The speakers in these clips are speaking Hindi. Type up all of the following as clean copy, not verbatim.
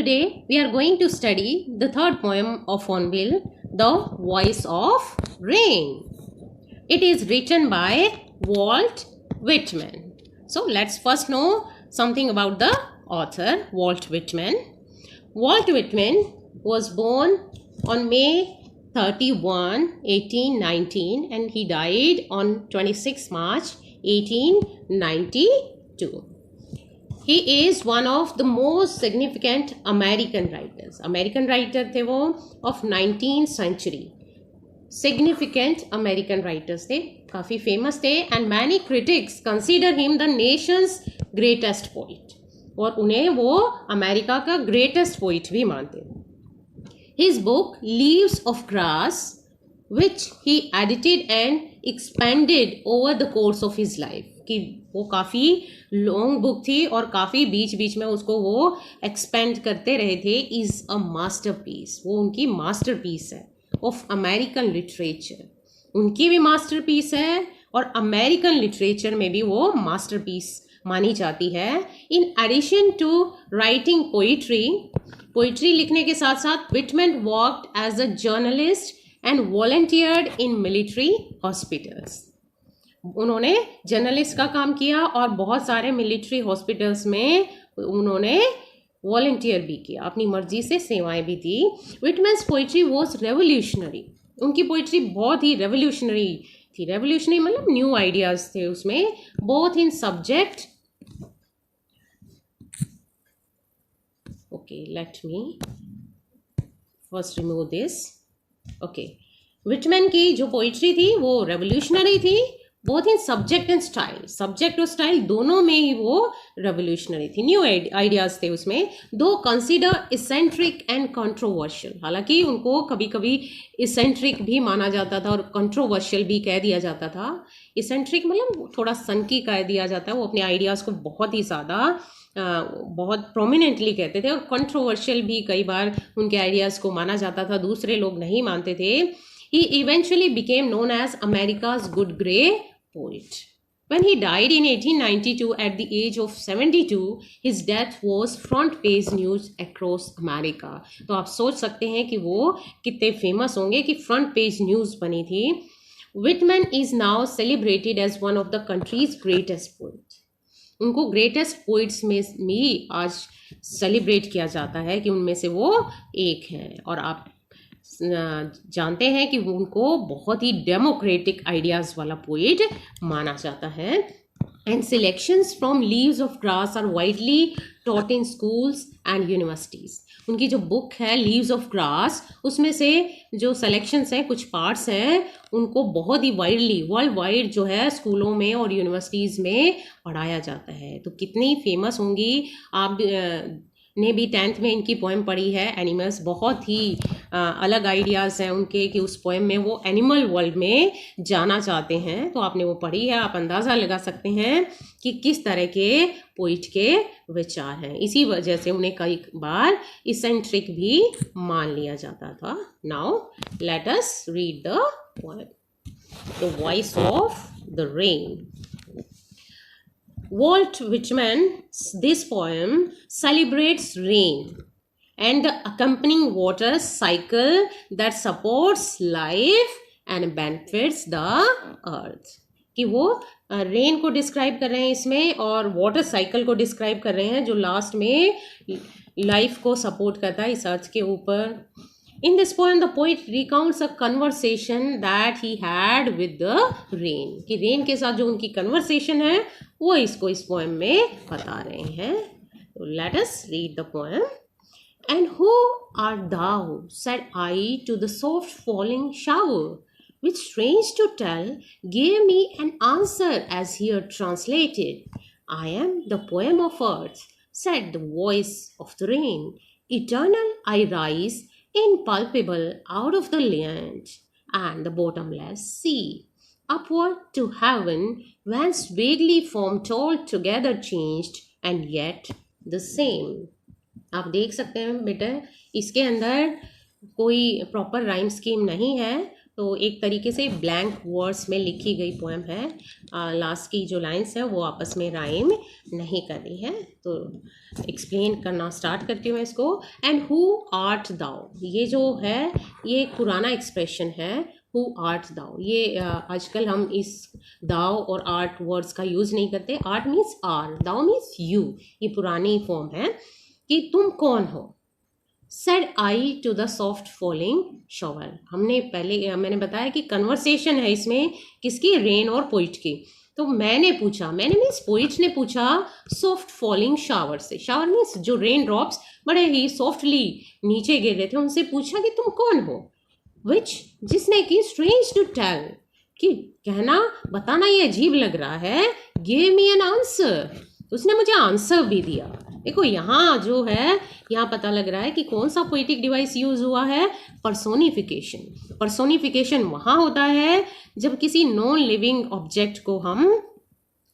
today we are going to study the third poem of Hornbill, The Voice of Rain. It is written by Walt Whitman. So let's first know something about the author, Walt Whitman. Walt Whitman was born on May 31, 1819 and he died on 26 March 1892. He is one of the most significant American writers. American writer थे वो of 19th century. Significant American writers थे, काफ़ी famous थे and many critics consider him the nation's greatest poet. और उन्हें वो अमेरिका का greatest poet भी मानते हैं. His book Leaves of Grass, which he edited and expanded over the course of his life, कि वो काफ़ी लॉन्ग बुक थी और काफ़ी बीच बीच में उसको वो एक्सपेंड करते रहे थे, इज़ अ मास्टरपीस. वो उनकी मास्टरपीस है ऑफ अमेरिकन लिटरेचर. उनकी भी मास्टरपीस है और अमेरिकन लिटरेचर में भी वो मास्टरपीस मानी जाती है. In addition to writing poetry लिखने के साथ साथ Whitman worked as a journalist and volunteered in military hospitals. उन्होंने जर्नलिस्ट का काम किया और बहुत सारे मिलिट्री हॉस्पिटल्स में उन्होंने वॉलंटियर भी किया, अपनी मर्जी से सेवाएं भी दी. विटमैन्स पोइट्री वॉज रेवोल्यूशनरी. उनकी पोइट्री बहुत ही रेवोल्यूशनरी थी. रेवोल्यूशनरी मतलब न्यू आइडियाज थे उसमें, both in subject. Okay, let me first remove this. Okay, Whitman की जो पोइट्री थी वो रेवोल्यूशनरी थी, both in subject and style. Subject और स्टाइल दोनों में ही वो रेवोल्यूशनरी थी, न्यू आइडियाज थे उसमें. दो कंसिडर इसेंट्रिक एंड कंट्रोवर्शियल. हालांकि उनको कभी कभी इसेंट्रिक भी माना जाता था और कंट्रोवर्शियल भी कह दिया जाता था. इसेंट्रिक मतलब थोड़ा सनकी कह दिया जाता है, वो अपने आइडियाज़ को बहुत ही ज़्यादा बहुत प्रोमिनेंटली कहते थे. और कंट्रोवर्शियल भी कई बार उनके आइडियाज़ को माना जाता था, दूसरे लोग नहीं मानते थे. He eventually became known as America's Good Grey Poet. When he died in 1892 at the age of 72, his death was front page news across America. तो आप सोच सकते हैं कि वो कितने फेमस होंगे कि फ्रंट पेज न्यूज़ बनी थी. Whitman is now celebrated as one of the country's greatest poets. उनको ग्रेटेस्ट पोइट्स में भी आज सेलिब्रेट किया जाता है कि उनमें से वो एक हैं. और आप जानते हैं कि उनको बहुत ही डेमोक्रेटिक आइडियाज़ वाला पोएट माना जाता है. And selections from Leaves of Grass are widely taught in schools and universities. उनकी जो बुक है लीव्स ऑफ ग्रास, उसमें से जो सेलेक्शंस हैं, कुछ पार्ट्स हैं, उनको बहुत ही वाइडली वर्ल्ड वाइड जो है स्कूलों में और यूनिवर्सिटीज़ में पढ़ाया जाता है. तो कितनी फेमस होंगी. आप ने भी 10th में इनकी पोएम पढ़ी है एनिमल्स. बहुत ही अलग आइडियाज़ हैं उनके कि उस पोएम में वो एनिमल वर्ल्ड में जाना चाहते हैं. तो आपने वो पढ़ी है, आप अंदाज़ा लगा सकते हैं कि किस तरह के पोइट के विचार हैं. इसी वजह से उन्हें कई बार इसेंट्रिक भी मान लिया जाता था. Now let us read the poem, the voice of the rain. Walt Whitman's this poem celebrates rain and the accompanying water cycle that supports life and benefits the earth. कि वो रेन को डिस्क्राइब कर रहे हैं इसमें और वाटर साइकिल को डिस्क्राइब कर रहे हैं जो लास्ट में लाइफ को सपोर्ट करता है इस अर्थ के ऊपर. In this poem, the poet recounts a conversation that he had with the rain. कि रेन के साथ जो उनकी कन्वर्सेशन है वो इसको इस पोएम में बता रहे हैं. So let us read the poem. And who art thou, said I to the soft falling shower, which strange to tell gave me an answer as here translated. I am the poem of earth, said the voice of the rain. Eternal I rise, impalpable out of the land and the bottomless sea, upward to heaven, whence vaguely formed all together changed and yet the same. आप देख सकते हैं बेटा, इसके अंदर कोई प्रॉपर राइम स्कीम नहीं है, तो एक तरीके से ब्लैंक वर्ड्स में लिखी गई पोएम है। लास्ट की जो लाइंस है वो आपस में राइम नहीं करनी है। तो एक्सप्लेन करना स्टार्ट करती हूँ इसको। एंड हु आर्ट दाउ, ये जो है ये एक पुराना एक्सप्रेशन है, हु आर्ट दाउ। ये आजकल हम इस दाउ और आर्ट वर्ड्स का यूज नहीं करते। Art means are, thou means you, ये पुरानी फॉर्म है कि तुम कौन हो। Said I to the soft falling shower, हमने पहले मैंने बताया कि कन्वर्सेशन है इसमें, किसकी, रेन और पोइट की। तो मैंने पूछा, मैंने मीन्स पोइट ने पूछा सॉफ्ट फॉलिंग शावर से, शावर मीन्स जो रेन ड्रॉप्स बड़े ही सॉफ्टली नीचे गिर रहे थे, उनसे पूछा कि तुम कौन हो। विच, जिसने की स्ट्रेंज टू टेल, कि कहना बताना ये अजीब लग रहा है, गिव मी एन आंसर, उसने मुझे आंसर भी दिया। देखो यहाँ जो है, यहाँ पता लग रहा है कि कौन सा पोइटिक डिवाइस यूज हुआ है, पर्सोनिफिकेशन। पर्सोनिफिकेशन वहाँ होता है जब किसी नॉन लिविंग ऑब्जेक्ट को हम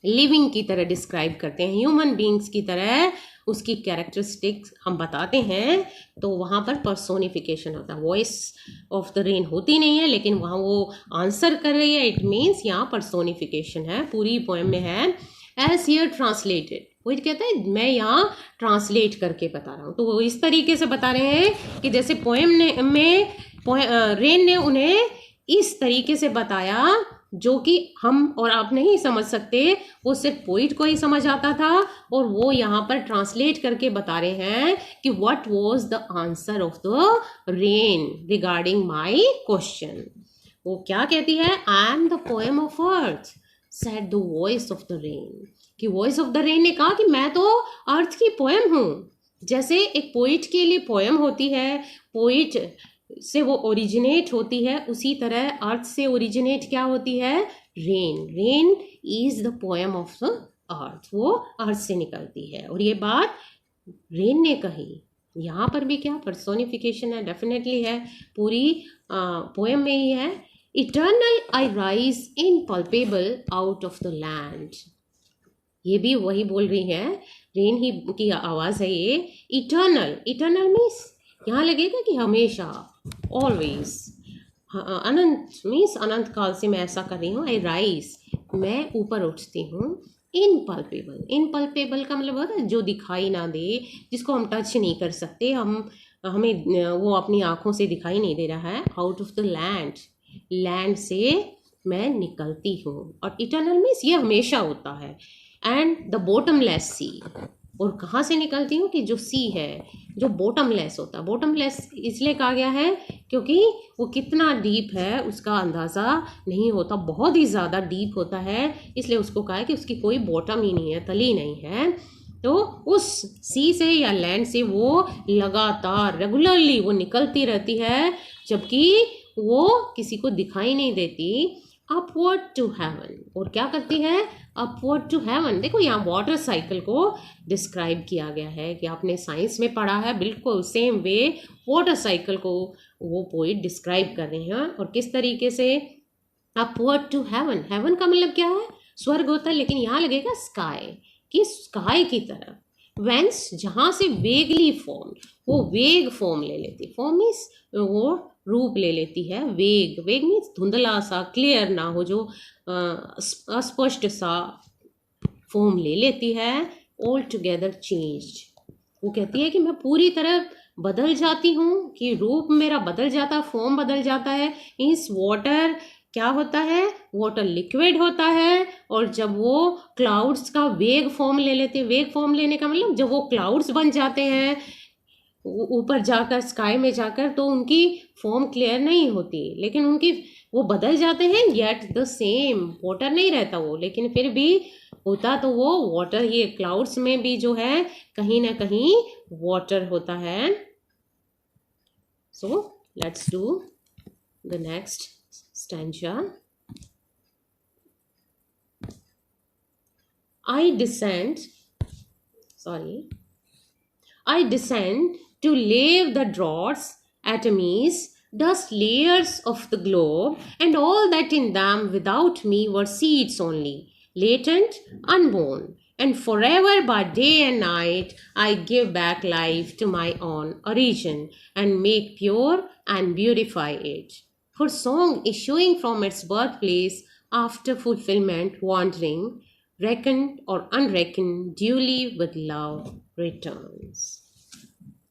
लिविंग की तरह डिस्क्राइब करते हैं, ह्यूमन बींग्स की तरह उसकी कैरेक्टरिस्टिक्स हम बताते हैं, तो वहाँ पर पर्सोनिफिकेशन होता है। वॉइस ऑफ द रेन होती नहीं है, लेकिन वहाँ वो आंसर कर रही है, इट मीन्स यहाँ पर्सोनिफिकेशन है, पूरी पोएम में है। एज हियर ट्रांसलेटेड, वो कहता है मैं यहाँ ट्रांसलेट करके बता रहा हूँ। तो वो इस तरीके से बता रहे हैं कि जैसे पोएम में रेन ने उन्हें इस तरीके से बताया जो कि हम और आप नहीं समझ सकते, वो सिर्फ पोइट को ही समझ आता था, और वो यहाँ पर ट्रांसलेट करके बता रहे हैं कि what was the answer of the rain regarding my question. वो क्या कहती है, I am the poem of earth said the voice of the rain, कि वॉइस ऑफ द रेन ने कहा कि मैं तो अर्थ की पोएम हूँ। जैसे एक पोइट के लिए पोएम होती है, पोइट से वो ओरिजिनेट होती है, उसी तरह अर्थ से ओरिजिनेट क्या होती है, rain. Rain is the poem of the earth, वो अर्थ से निकलती है। और ये बात रेन ने कही। यहाँ पर भी क्या पर्सोनिफिकेशन है, डेफिनेटली है, पूरी पोएम में ही है। Eternal I rise impalpable out of the land, ये भी वही बोल रही है, रेन ही की आवाज़ है ये। इटर्नल, इटर्नल मीन्स यहाँ लगेगा कि हमेशा, ऑलवेज। अनंत मीन्स अनंत काल से मैं ऐसा कर रही हूँ। आई राइज, मैं ऊपर उठती हूँ। इनपल्पेबल, इनपल्पेबल का मतलब होता है जो दिखाई ना दे, जिसको हम टच नहीं कर सकते, हमें वो अपनी आँखों से दिखाई नहीं दे रहा है। Out of the land, land से मैं निकलती हूँ। और इटर्नल मीन्स ये हमेशा होता है। एंड द बॉटमलेस सी, और कहाँ से निकलती हूँ कि जो सी है, जो बॉटमलेस होता है। बॉटमलेस इसलिए कहा गया है क्योंकि वो कितना डीप है उसका अंदाज़ा नहीं होता, बहुत ही ज़्यादा डीप होता है, इसलिए उसको कहा है कि उसकी कोई बॉटम ही नहीं है, तली नहीं है। तो उस सी से या लैंड से वो लगातार रेगुलरली वो निकलती रहती है, जबकि वो किसी को दिखाई नहीं देती। अपवर्ड टू हेवन, और क्या करती है, अपवर्ड टू हेवन। देखो यहाँ वाटर साइकिल को डिस्क्राइब किया गया है, कि आपने साइंस में पढ़ा है, बिल्कुल सेम वे वाटर साइकिल को वो पोइट डिस्क्राइब कर रहे हैं। और किस तरीके से, अपवर्ड टू हेवन, हेवन का मतलब क्या है, स्वर्ग होता है, लेकिन यहाँ लगेगा स्काई, कि स्काई की तरफ। वेंस, जहाँ से वेगली फॉर्म, वो वेग फॉर्म ले लेती, फॉर्म मीन्स वो रूप ले लेती है। वेग, वेग मीन्स धुंधला सा, क्लियर ना हो, जो अस्पष्ट सा फॉर्म ले लेती है। ऑल टुगेदर चेंज्ड, वो कहती है कि मैं पूरी तरह बदल जाती हूँ, कि रूप मेरा बदल जाता है, फॉर्म बदल जाता है। इस वाटर क्या होता है, वाटर लिक्विड होता है, और जब वो क्लाउड्स का वेग फॉर्म ले लेते हैं, वेग फॉर्म लेने का मतलब जब वो क्लाउड्स बन जाते हैं ऊपर जाकर, स्काई में जाकर, तो उनकी फॉर्म क्लियर नहीं होती, लेकिन उनकी वो बदल जाते हैं, येट द सेम, वाटर नहीं रहता वो, लेकिन फिर भी होता तो वो वाटर, ये क्लाउड्स में भी जो है कहीं ना कहीं वाटर होता है। So let's do the next stanza. I descend to lave the draughts, atomies, dust layers of the globe, and all that in them without me were seeds only, latent, unborn, and forever by day and night I give back life to my own origin, and make pure and beautify it. For song issuing from its birthplace after fulfillment, wandering, reckoned or unreckoned, duly with love returns.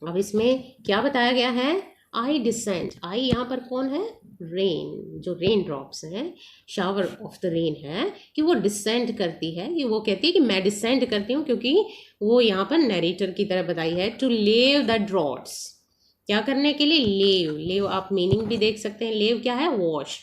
अब इसमें क्या बताया गया है? आई डिसेंड, आई यहाँ पर कौन है? रेन, जो रेन ड्रॉप्स हैं, शावर ऑफ द रेन है, कि वो डिसेंड करती है, कि वो कहती है कि मैं डिसेंड करती हूँ, क्योंकि वो यहाँ पर नरेटर की तरह बताई है, टू लेव द ड्रॉट्स, क्या करने के लिए? लेव, लेव आप मीनिंग भी देख सकते हैं, लेव क्या है? वॉश,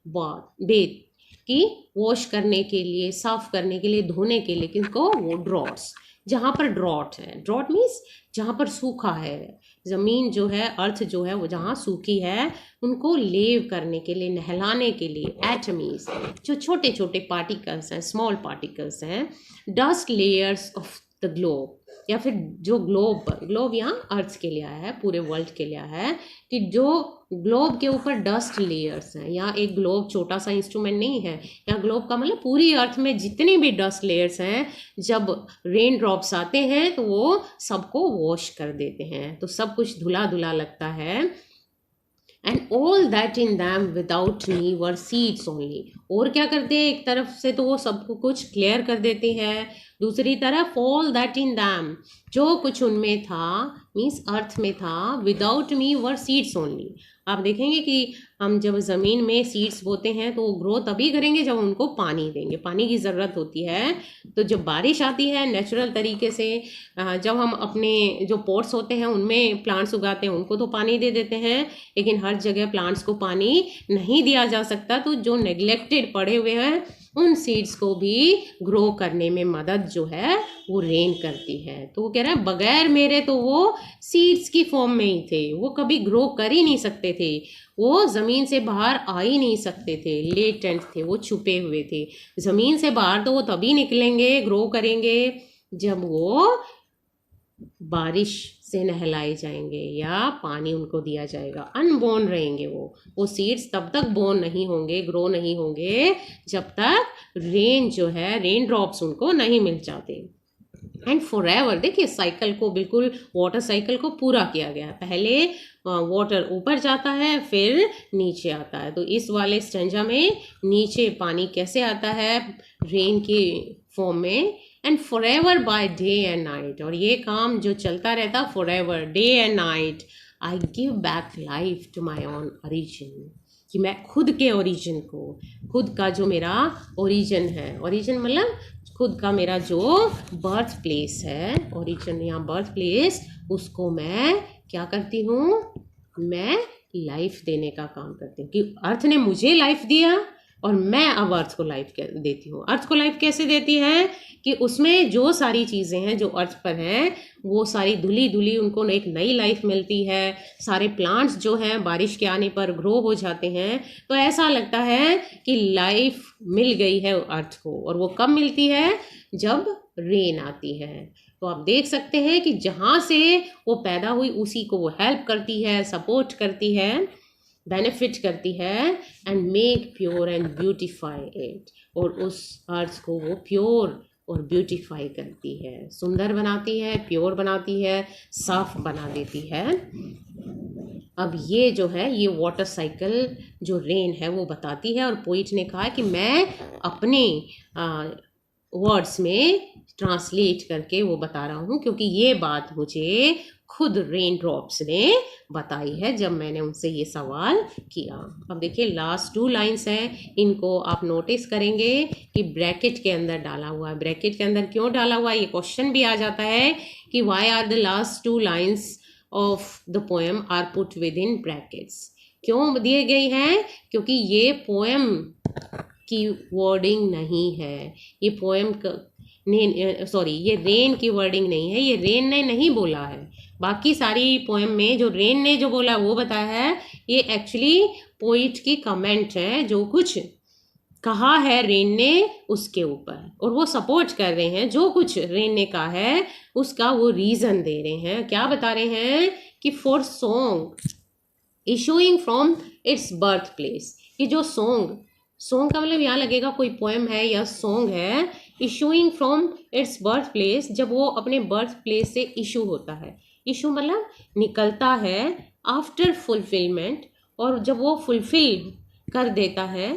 बेथ, कि वॉश करने के लिए, साफ करने के लिए, धोने के लिए, किसको? वो ड्रॉट्स, जहाँ पर ड्रॉट है, ड्रॉट मीन्स जहाँ पर सूखा है, ज़मीन जो है, अर्थ जो है वो जहाँ सूखी है, उनको लेव करने के लिए, नहलाने के लिए, एटमीज, जो छोटे छोटे पार्टिकल्स हैं, स्मॉल पार्टिकल्स हैं, dust layers of the globe, या फिर जो ग्लोब, ग्लोब यहाँ अर्थ के लिए आया है, पूरे वर्ल्ड के लिए आया है, कि जो ग्लोब के ऊपर डस्ट लेयर्स हैं, यहाँ एक ग्लोब छोटा सा इंस्ट्रूमेंट नहीं है, यहाँ ग्लोब का मतलब पूरी अर्थ में जितनी भी डस्ट लेयर्स हैं, जब रेन ड्रॉप्स आते हैं तो वो सबको वॉश कर देते हैं, तो सब कुछ धुला धुला लगता है। And all that in them without me were seeds only, और क्या करते हैं? एक तरफ से तो वो सबको कुछ क्लियर कर देते हैं, दूसरी तरफ ऑल दैट इन दैम, जो कुछ उनमें था, मीन्स अर्थ में था, विदाउट मी वर सीड्स ओनली। आप देखेंगे कि हम जब ज़मीन में सीड्स बोते हैं तो वो ग्रो तभी करेंगे जब उनको पानी देंगे, पानी की ज़रूरत होती है। तो जब बारिश आती है नेचुरल तरीके से, जब हम अपने जो पॉट्स होते हैं उनमें प्लांट्स उगाते हैं, उनको तो पानी दे देते हैं, लेकिन हर जगह प्लांट्स को पानी नहीं दिया जा सकता, तो जो नेग्लेक्टेड पड़े हुए हैं उन सीड्स को भी ग्रो करने में मदद जो है वो रेन करती है। तो वो कह रहा है बगैर मेरे तो वो सीड्स की फॉर्म में ही थे, वो कभी ग्रो कर ही नहीं सकते थे, वो ज़मीन से बाहर आ ही नहीं सकते थे, लेटेंट थे, वो छुपे हुए थे। ज़मीन से बाहर तो वो तभी निकलेंगे, ग्रो करेंगे, जब वो बारिश से नहलाए जाएंगे या पानी उनको दिया जाएगा। अनबोर्न रहेंगे वो सीड्स तब तक बोर्न नहीं होंगे, ग्रो नहीं होंगे, जब तक रेन जो है, रेन ड्रॉप्स उनको नहीं मिल जाते। एंड फॉर एवर, देखिए साइकिल को, बिल्कुल वाटर साइकिल को पूरा किया गया है। पहले वाटर ऊपर जाता है, फिर नीचे आता है। तो इस वाले स्टेंजा में नीचे पानी कैसे आता है? रेन के फॉर्म में। And forever by day and night, और ये काम जो चलता रहता forever, day and night, I give back life to my own origin, कि मैं खुद के ओरिजिन को, खुद का जो मेरा ओरिजिन है, ओरिजिन मतलब खुद का मेरा जो बर्थ प्लेस है, ओरिजिन यहाँ बर्थ प्लेस, उसको मैं क्या करती हूँ? मैं लाइफ देने का काम करती हूँ, कि अर्थ ने मुझे लाइफ दिया और मैं अब अर्थ को लाइफ देती हूँ। अर्थ को लाइफ कैसे देती है? कि उसमें जो सारी चीज़ें हैं जो अर्थ पर हैं, वो सारी धुली धुली, उनको एक नई लाइफ मिलती है। सारे प्लांट्स जो हैं बारिश के आने पर ग्रो हो जाते हैं, तो ऐसा लगता है कि लाइफ मिल गई है अर्थ को। और वो कब मिलती है? जब रेन आती है। तो आप देख सकते हैं कि जहाँ से वो पैदा हुई उसी को वो हेल्प करती है, सपोर्ट करती है, बेनिफिट करती है, and make pure and beautify it, और उस अर्थ को वो प्योर और ब्यूटिफाई करती है, सुंदर बनाती है, प्योर बनाती है, साफ बना देती है। अब ये जो है, ये वाटर साइकिल जो रेन है वो बताती है, और पोइट ने कहा कि मैं अपने वर्ड्स में ट्रांसलेट करके वो बता रहा हूँ, क्योंकि ये बात मुझे खुद रेन ड्रॉप्स ने बताई है जब मैंने उनसे ये सवाल किया। अब देखिए लास्ट 2 लाइन्स हैं, इनको आप नोटिस करेंगे कि ब्रैकेट के अंदर डाला हुआ है। ब्रैकेट के अंदर क्यों डाला हुआ है? ये क्वेश्चन भी आ जाता है कि why are the last 2 lines of the poem are put within brackets. क्यों दिए गई हैं? क्योंकि ये पोएम की वर्डिंग नहीं है, ये पोएम ये रेन की वर्डिंग नहीं है, ये रेन ने नहीं बोला है। बाकी सारी पोएम में जो रेन ने जो बोला वो बताया है, ये एक्चुअली पोइट की कमेंट है, जो कुछ कहा है रेन ने उसके ऊपर, और वो सपोर्ट कर रहे हैं जो कुछ रेन ने कहा है उसका वो रीज़न दे रहे हैं। क्या बता रहे हैं? कि for song issuing from its birth place, ये जो सॉन्ग का मतलब यहाँ लगेगा कोई पोएम है या सॉन्ग है। Issuing from its birth place, जब वो अपने बर्थ प्लेस से इशू होता है, इशू मतलब निकलता है, आफ्टर फुलफिलमेंट, और जब वो फुलफिल कर देता है,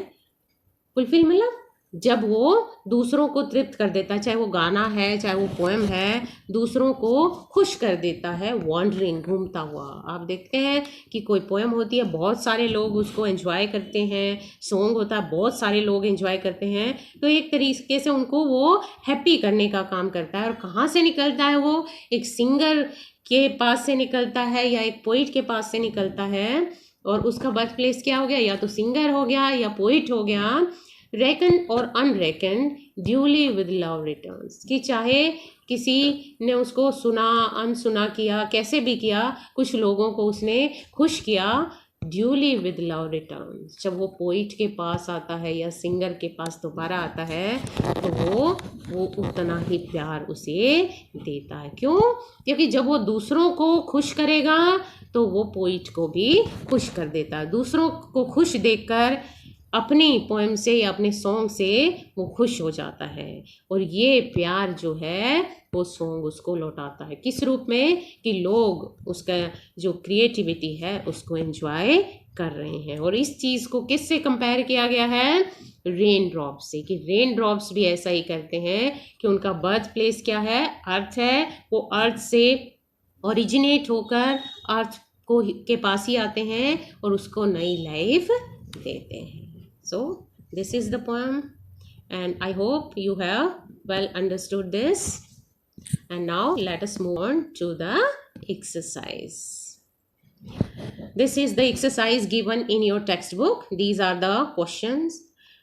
फुलफिल मतलब जब वो दूसरों को तृप्त कर देता है, चाहे वो गाना है चाहे वो पोएम है, दूसरों को खुश कर देता है, वॉन्डरिंग, घूमता हुआ। आप देखते हैं कि कोई पोएम होती है, बहुत सारे लोग उसको एंजॉय करते हैं, सॉन्ग होता है, बहुत सारे लोग एंजॉय करते हैं, तो एक तरीके से उनको वो हैप्पी करने का काम करता है। और कहाँ से निकलता है वो? एक सिंगर के पास से निकलता है या एक पोइट के पास से निकलता है। और उसका बर्थ प्लेस क्या हो गया? या तो सिंगर हो गया या पोइट हो गया। रेकन और अनरेकन ड्यूली विद लव रिटर्न्स, कि चाहे किसी ने उसको सुना, अनसुना किया, कैसे भी किया, कुछ लोगों को उसने खुश किया, ड्यूली विद लव रिटर्न्स। जब वो पोइट के पास आता है या सिंगर के पास दोबारा आता है तो वो उतना ही प्यार उसे देता है। क्यों? क्योंकि जब वो दूसरों को खुश करेगा तो वो पोइट को भी खुश कर देता है। दूसरों को खुश देखकर अपनी पोएम से या अपने सॉन्ग से वो खुश हो जाता है, और ये प्यार जो है वो सॉन्ग उसको लौटाता है। किस रूप में? कि लोग उसका जो क्रिएटिविटी है उसको एंजॉय कर रहे हैं। और इस चीज़ को किससे कंपेयर किया गया है? रेन ड्रॉप से, कि रेन ड्रॉप्स भी ऐसा ही करते हैं कि उनका बर्थ प्लेस क्या है? अर्थ है। वो अर्थ से ओरिजिनेट होकर अर्थ को के पास ही आते हैं और उसको नई लाइफ देते हैं। So this is the poem, and I hope you have well understood this. And now let us move on to the exercise. This is the exercise given in your textbook. These are the questions,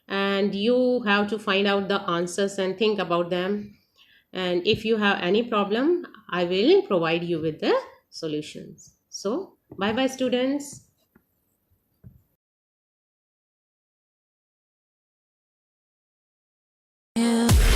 and you have to find out the answers and think about them. And if you have any problem, I will provide you with the solutions. So bye bye students. Yeah.